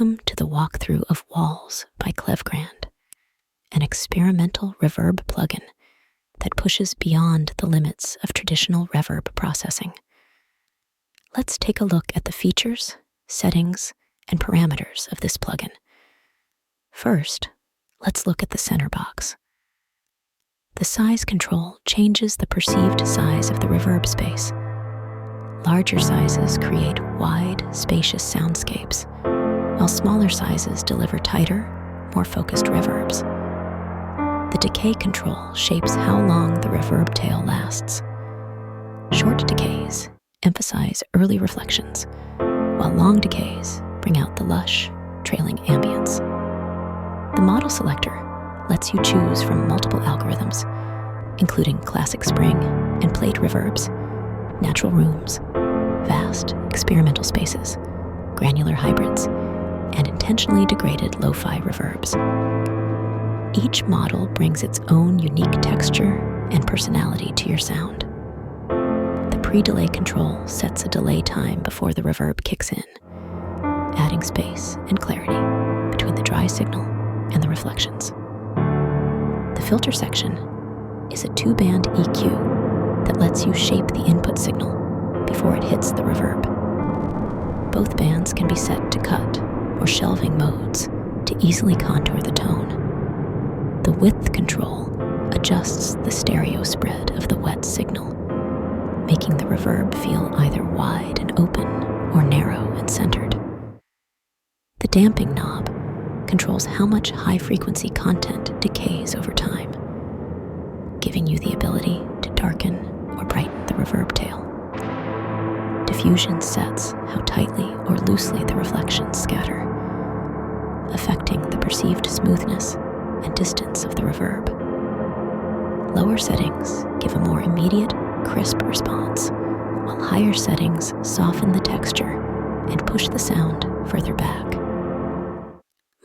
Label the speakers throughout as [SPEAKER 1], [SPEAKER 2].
[SPEAKER 1] Welcome to the walkthrough of Walls by Klevgrand, an experimental reverb plugin that pushes beyond the limits of traditional reverb processing. Let's take a look at the features, settings, and parameters of this plugin. First, let's look at the center box. The size control changes the perceived size of the reverb space. Larger sizes create wide, spacious soundscapes, while smaller sizes deliver tighter, more focused reverbs. The decay control shapes how long the reverb tail lasts. Short decays emphasize early reflections, while long decays bring out the lush, trailing ambience. The model selector lets you choose from multiple algorithms, including classic spring and plate reverbs, natural rooms, vast experimental spaces, granular hybrids, and intentionally degraded lo-fi reverbs. Each model brings its own unique texture and personality to your sound. The pre-delay control sets a delay time before the reverb kicks in, adding space and clarity between the dry signal and the reflections. The filter section is a 2-band EQ that lets you shape the input signal before it hits the reverb. Both bands can be set to cut or shelving modes to easily contour the tone. The width control adjusts the stereo spread of the wet signal, making the reverb feel either wide and open or narrow and centered. The damping knob controls how much high-frequency content decays over time, giving you the ability to darken or brighten the reverb tail. Diffusion sets how tightly or loosely the reflections scatter, affecting the perceived smoothness and distance of the reverb. Lower settings give a more immediate, crisp response, while higher settings soften the texture and push the sound further back.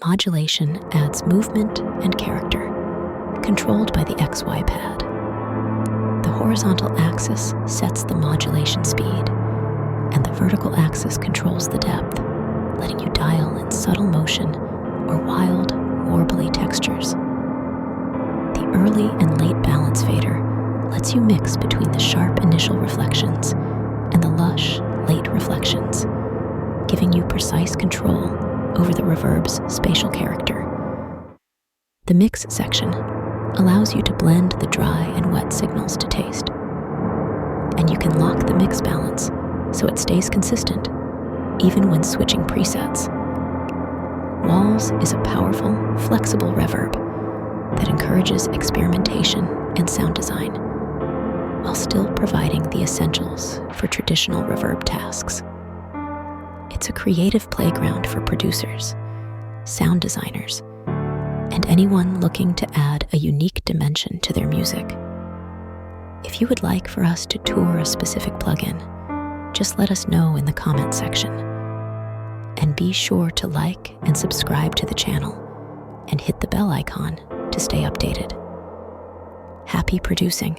[SPEAKER 1] Modulation adds movement and character, controlled by the XY pad. The horizontal axis sets the modulation speed, and the vertical axis controls the depth, letting you dial in subtle motion or wild, warbly textures. The early and late balance fader lets you mix between the sharp initial reflections and the lush, late reflections, giving you precise control over the reverb's spatial character. The mix section allows you to blend the dry and wet signals to taste, and you can lock the mix balance so it stays consistent, even when switching presets. Walls is a powerful, flexible reverb that encourages experimentation and sound design, while still providing the essentials for traditional reverb tasks. It's a creative playground for producers, sound designers, and anyone looking to add a unique dimension to their music. If you would like for us to tour a specific plugin, just let us know in the comment section. And be sure to like and subscribe to the channel and hit the bell icon to stay updated. Happy producing!